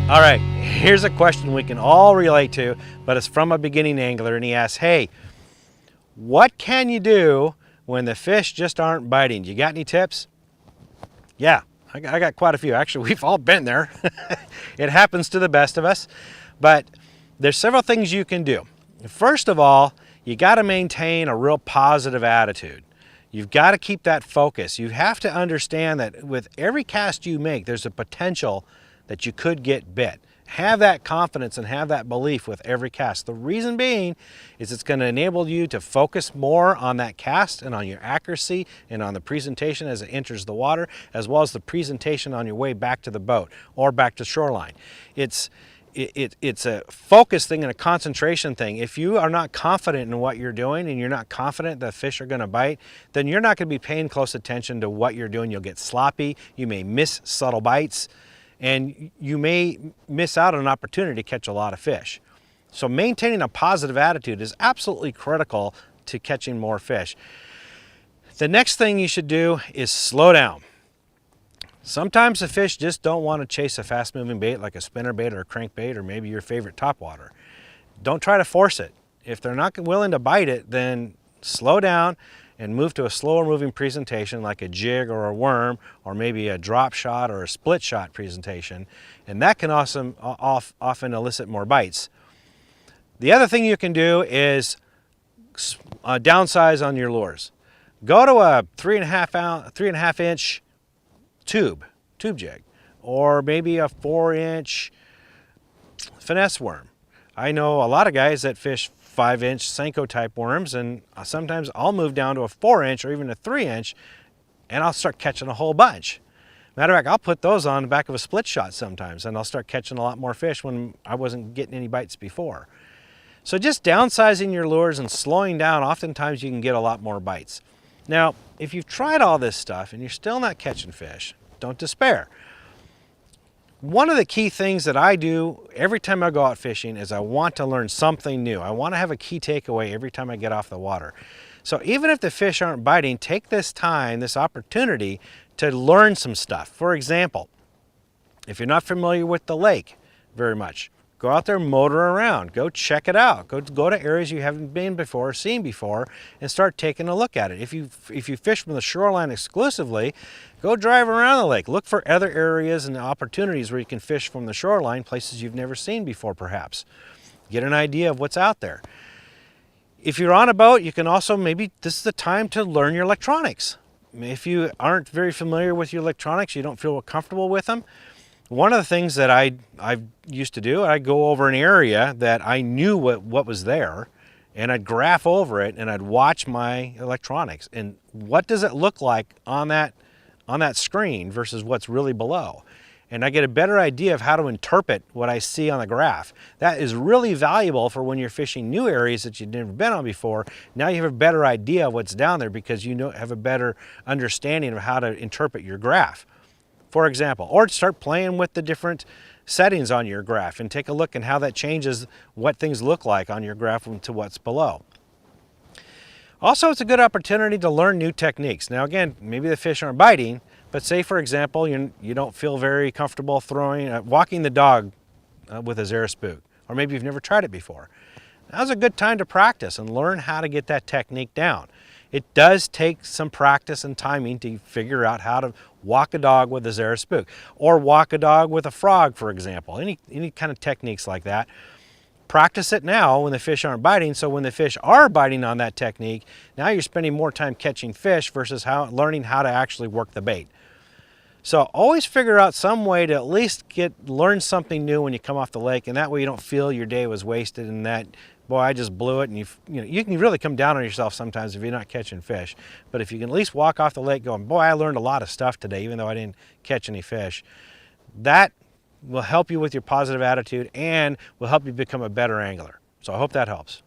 All right, here's a question we can all relate to, but it's from a beginning angler, and he asks, hey, what can you do when the fish just aren't biting? You got any tips? Yeah, I got quite a few. Actually, we've all been there. It happens to the best of us, but there's several things you can do. First of all, you got to maintain a real positive attitude. You've got to keep that focus. You have to understand that with every cast you make, there's a potential that you could get bit. Have that confidence and have that belief with every cast. The reason being is it's going to enable you to focus more on that cast and on your accuracy and on the presentation as it enters the water, as well as the presentation on your way back to the boat or back to shoreline. It's a focus thing and a concentration thing. If you are not confident in what you're doing and you're not confident that fish are going to bite, then you're not going to be paying close attention to what you're doing. You'll get sloppy, you may miss subtle bites, and you may miss out on an opportunity to catch a lot of fish. So maintaining a positive attitude is absolutely critical to catching more fish. The next thing you should do is slow down. Sometimes the fish just don't want to chase a fast-moving bait like a spinnerbait or a crankbait or maybe your favorite topwater. Don't try to force it. If they're not willing to bite it, then slow down and move to a slower moving presentation like a jig or a worm or maybe a drop shot or a split shot presentation, and that can also often elicit more bites. The other thing you can do is downsize on your lures. Go to a 3.5 inch tube jig, or maybe a 4-inch finesse worm. I know a lot of guys that fish 5-inch Senko type worms, and sometimes I'll move down to a 4-inch or even a 3-inch and I'll start catching a whole bunch. Matter of fact, I'll put those on the back of a split shot sometimes and I'll start catching a lot more fish when I wasn't getting any bites before. So just downsizing your lures and slowing down, oftentimes you can get a lot more bites. Now, if you've tried all this stuff and you're still not catching fish, don't despair. One of the key things that I do every time I go out fishing is I want to learn something new. I want to have a key takeaway every time I get off the water. So even if the fish aren't biting, take this time, this opportunity to learn some stuff. For example, if you're not familiar with the lake very much, go out there, motor around, go check it out. Go to areas you haven't been before, seen before, and start taking a look at it. If you fish from the shoreline exclusively, go drive around the lake. Look for other areas and opportunities where you can fish from the shoreline, places you've never seen before perhaps. Get an idea of what's out there. If you're on a boat, you can also maybe, this is the time to learn your electronics. If you aren't very familiar with your electronics, you don't feel comfortable with them, one of the things that I used to do, I'd go over an area that I knew what was there, and I'd graph over it and I'd watch my electronics and what does it look like on that screen versus what's really below. And I get a better idea of how to interpret what I see on the graph. That is really valuable for when you're fishing new areas that you've never been on before. Now you have a better idea of what's down there because you have a better understanding of how to interpret your graph. For example, or start playing with the different settings on your graph and take a look at how that changes what things look like on your graph to what's below. Also, it's a good opportunity to learn new techniques. Now again, maybe the fish aren't biting, but say for example, you don't feel very comfortable walking the dog with a Zara Spook, or maybe you've never tried it before. Now's a good time to practice and learn how to get that technique down. It does take some practice and timing to figure out how to walk a dog with a Zara Spook, or walk a dog with a frog, for example. Any kind of techniques like that. Practice it now when the fish aren't biting, so when the fish are biting on that technique, now you're spending more time catching fish versus learning how to actually work the bait. So always figure out some way to at least learn something new when you come off the lake, and that way you don't feel your day was wasted and that, boy, I just blew it, and you can really come down on yourself sometimes if you're not catching fish. But if you can at least walk off the lake going, boy, I learned a lot of stuff today, even though I didn't catch any fish, that will help you with your positive attitude and will help you become a better angler. So I hope that helps.